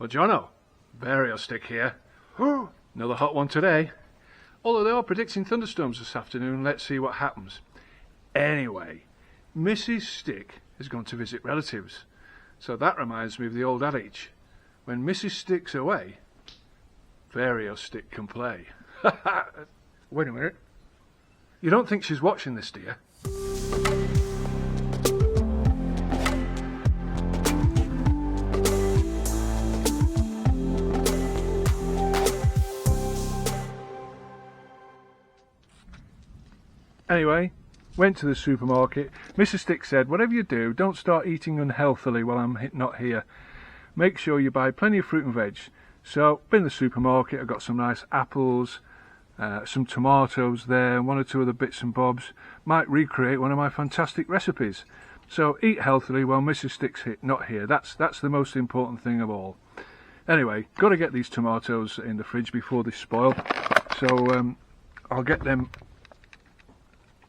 Buongiorno, Vario stick here. Another hot one today. Although they are predicting thunderstorms this afternoon, let's see what happens. Anyway, Mrs. Stick has gone to visit relatives. So that reminds me of the old adage. When Mrs. Stick's away, Vario Stick can play. Wait a minute. You don't think she's watching this, do you? Anyway, went to the supermarket. Mrs. Stick said, whatever you do, don't start eating unhealthily while I'm not here. Make sure you buy plenty of fruit and veg. So, been to the supermarket, I got some nice apples, some tomatoes there, one or two other bits and bobs. Might recreate one of my fantastic recipes. So, eat healthily while Mrs. Stick's not here. That's the most important thing of all. Anyway, got to get these tomatoes in the fridge before they spoil. So, I'll get them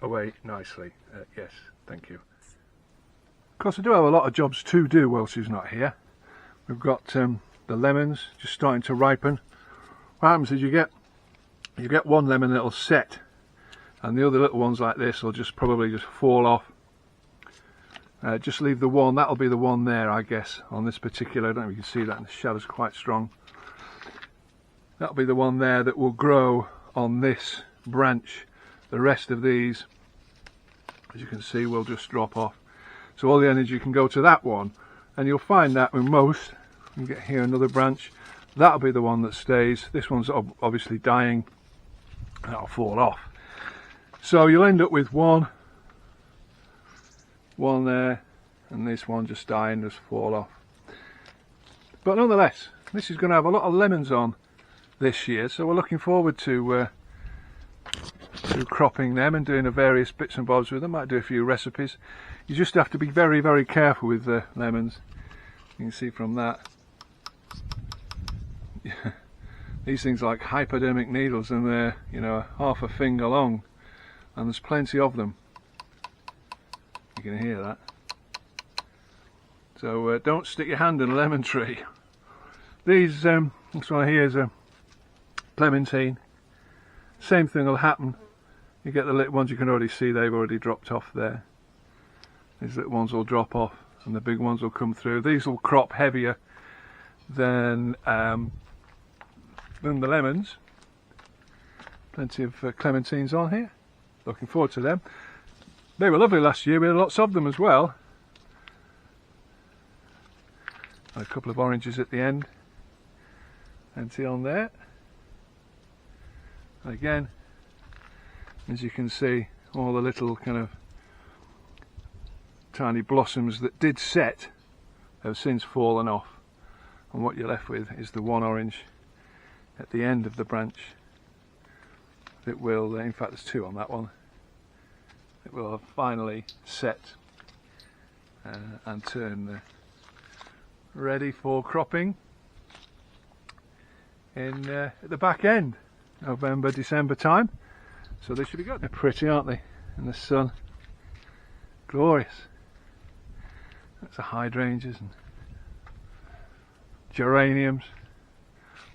away nicely. Yes, thank you. Of course, I do have a lot of jobs to do while she's not here. We've got the lemons just starting to ripen. What happens is you get one lemon that'll set, and the other little ones like this will probably just fall off. Just leave the one. That'll be the one there, I guess, on this particular. I don't know if you can see that, and the shadow's quite strong. That'll be the one there that will grow on this branch. The rest of these, as you can see, will just drop off. So all the energy can go to that one, and you'll find that with most. You get here another branch, that'll be the one that stays. This one's obviously dying, that'll fall off. So you'll end up with one there, and this one just dying, just fall off. But nonetheless, this is going to have a lot of lemons on this year, so we're looking forward to cropping them and doing the various bits and bobs with them. Might do a few recipes. You just have to be very, very careful with the lemons. You can see from that. These things are like hypodermic needles, and they're, you know, half a finger long, and there's plenty of them. You can hear that. So don't stick your hand in a lemon tree. These, this one here is a clementine. Same thing will happen. You get the little ones, you can already see they've already dropped off there. These little ones will drop off and the big ones will come through. These will crop heavier than the lemons. Plenty of clementines on here. Looking forward to them. They were lovely last year, we had lots of them as well. And a couple of oranges at the end. Plenty on there. And again, as you can see, all the little kind of tiny blossoms that did set have since fallen off, and what you're left with is the one orange at the end of the branch that will, in fact there's two on that one, it will have finally set and turn ready for cropping in at the back end, November, December time. So they should be good. They're pretty, aren't they, in the sun? Glorious. That's the hydrangeas and geraniums.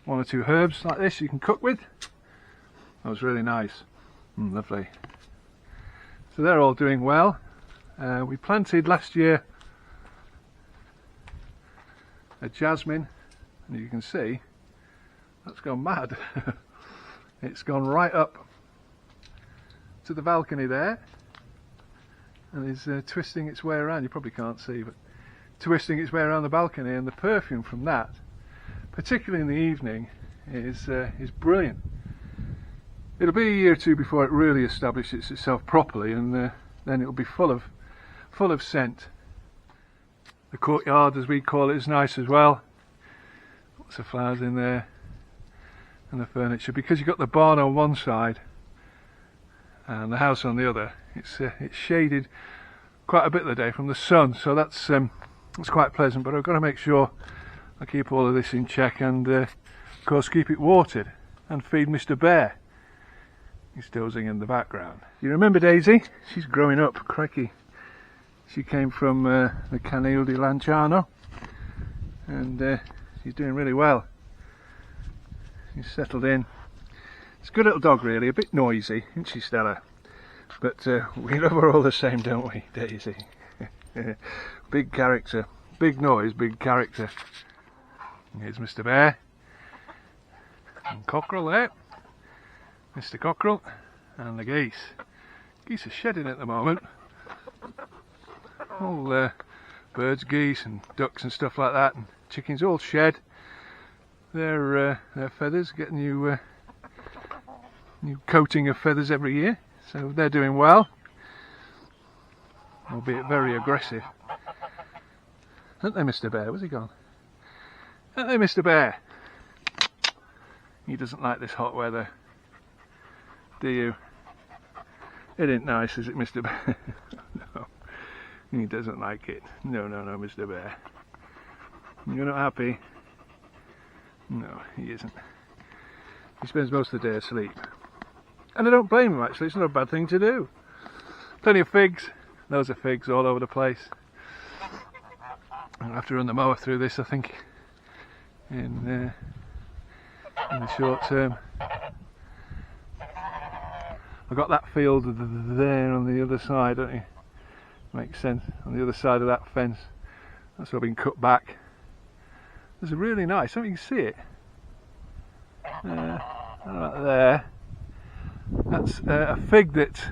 One or two herbs like this you can cook with. That was really nice. Lovely. So they're all doing well. We planted last year a jasmine, and you can see that's gone mad. It's gone right up to the balcony there, and is twisting its way around. You probably can't see, but twisting its way around the balcony, and the perfume from that, particularly in the evening, is brilliant. It'll be a year or two before it really establishes itself properly, and then it'll be full of scent. The courtyard, as we call it, is nice as well. Lots of flowers in there, and the furniture, because you've got the barn on one side and the house on the other. It's shaded quite a bit of the day from the sun, so that's quite pleasant. But I've got to make sure I keep all of this in check, and of course keep it watered and feed Mr. Bear. He's dozing in the background. You remember Daisy? She's growing up. Crikey, she came from the Canile di Lanciano, and She's doing really well. She's settled in. It's a good little dog really, a bit noisy, isn't she, Stella? But we love her all the same, don't we, Daisy? Big character. Big noise, big character. Here's Mr. Bear. And Cockerel there. Mr. Cockerel. And the geese. Geese are shedding at the moment. All birds, geese and ducks and stuff like that, and chickens all shed their feathers, get new coating of feathers every year, so they're doing well, albeit very aggressive. Aren't they, Mr. Bear? Where's he gone? Aren't they, Mr. Bear? He doesn't like this hot weather, do you? It ain't nice, is it, Mr. Bear? No. He doesn't like it. No, no, no, Mr. Bear. You're not happy? No, he isn't. He spends most of the day asleep. And I don't blame him, actually. It's not a bad thing to do. Plenty of figs. Loads of figs all over the place. I'll have to run the mower through this, I think, in the short term. I've got that field there on the other side, don't you? Makes sense, on the other side of that fence. That's all been cut back. There's a really nice, I don't know if you can see it. Right there. That's a fig that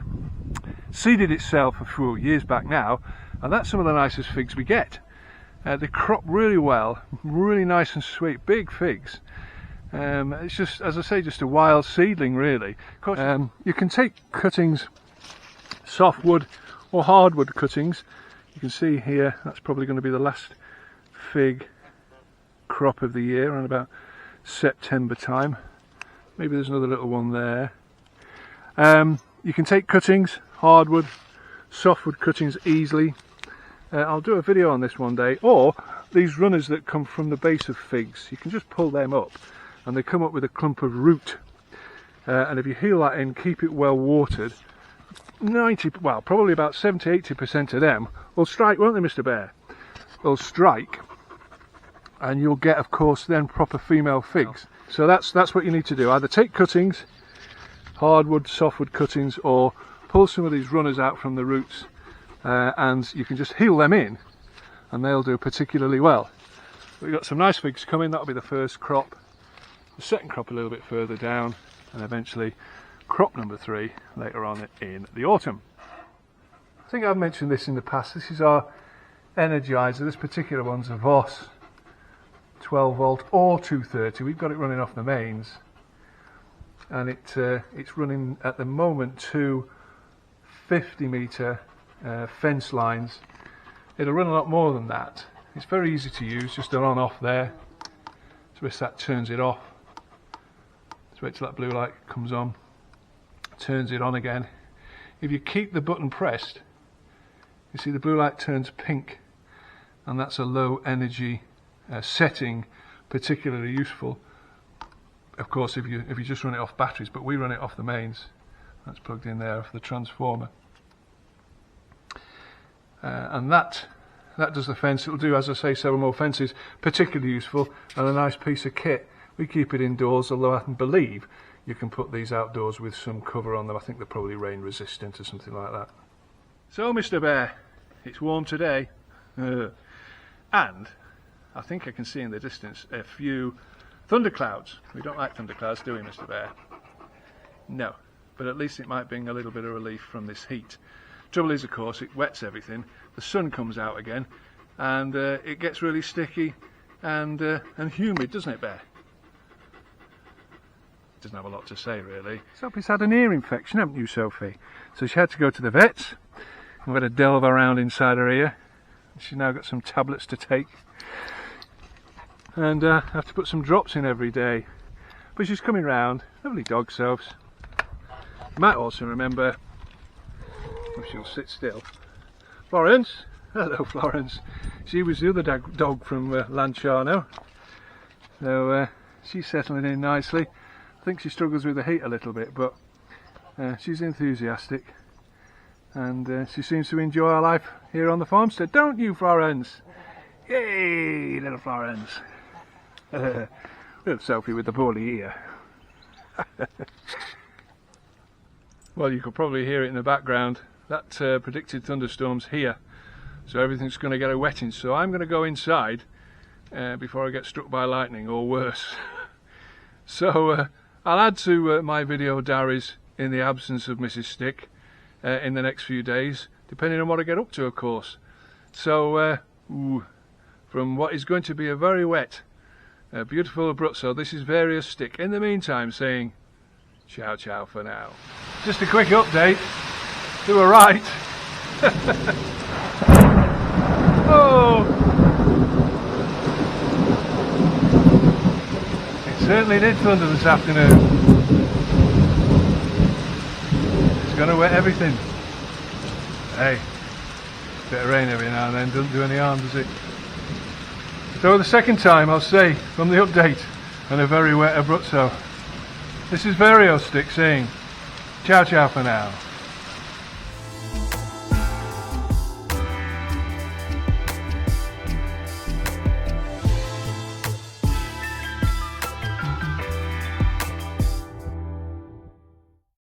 seeded itself a few years back now, and that's some of the nicest figs we get. They crop really well, really nice and sweet, big figs. It's just, as I say, just a wild seedling really. Of course, you can take cuttings, softwood or hardwood cuttings. You can see here that's probably going to be the last fig crop of the year, around about September time. Maybe there's another little one there. You can take cuttings, hardwood, softwood cuttings easily. I'll do a video on this one day. Or these runners that come from the base of figs, you can just pull them up and they come up with a clump of root. And if you heel that in, keep it well watered, probably about 70–80% of them will strike, won't they, Mr. Bear? They'll strike, and you'll get, of course, then proper female figs. So that's what you need to do. Either take cuttings, hardwood, softwood cuttings, or pull some of these runners out from the roots, and you can just heel them in, and they'll do particularly well. We've got some nice figs coming. That'll be the first crop. The second crop a little bit further down, and eventually crop number 3 later on in the autumn. I think I've mentioned this in the past. This is our energizer. This particular one's a Voss 12 volt or 230. We've got it running off the mains, and it's running at the moment to 50-metre fence lines. It'll run a lot more than that. It's very easy to use, just an on off there. Twist that, turns it off. Just wait till that blue light comes on, turns it on again. If you keep the button pressed, you see the blue light turns pink, and that's a low energy setting, particularly useful, of course, if you just run it off batteries, but we run it off the mains. That's plugged in there for the transformer, and that does the fence. It'll do, as I say, several more fences. Particularly useful and a nice piece of kit. We keep it indoors, although I can believe you can put these outdoors with some cover on them. I think they're probably rain resistant or something like that. So, Mr. Bear, it's warm today, and I think I can see in the distance a few thunderclouds. We don't like thunderclouds, do we, Mr. Bear? No, but at least it might bring a little bit of relief from this heat. Trouble is, of course, it wets everything. The sun comes out again, and it gets really sticky and humid, doesn't it, Bear? Doesn't have a lot to say, really. Sophie's had an ear infection, haven't you, Sophie? So she had to go to the vets. We've had to delve around inside her ear. She's now got some tablets to take, and I have to put some drops in every day. But she's coming round. Lovely dog, Sophs. You might also remember, if she'll sit still, Florence. Hello, Florence. She was the other dog from Lanciano. So she's settling in nicely. I think she struggles with the heat a little bit, but she's enthusiastic, and she seems to enjoy her life here on the farmstead, don't you, Florence? Yay, little Florence. Little selfie with the poorly ear. Well, you could probably hear it in the background. That predicted thunderstorms here, so everything's going to get a wetting. So I'm going to go inside before I get struck by lightning or worse. So I'll add to my video diaries in the absence of Mrs. Stick in the next few days, depending on what I get up to, of course. So from what is going to be a very wet, beautiful Abruzzo, this is Vario Stick. In the meantime, saying ciao ciao for now. Just a quick update. They were right. Oh! It certainly did thunder this afternoon. It's going to wet everything. Hey, a bit of rain every now and then doesn't do any harm, does it? So the second time I'll say from the update on a very wet Abruzzo, this is Vario Stick saying ciao ciao for now.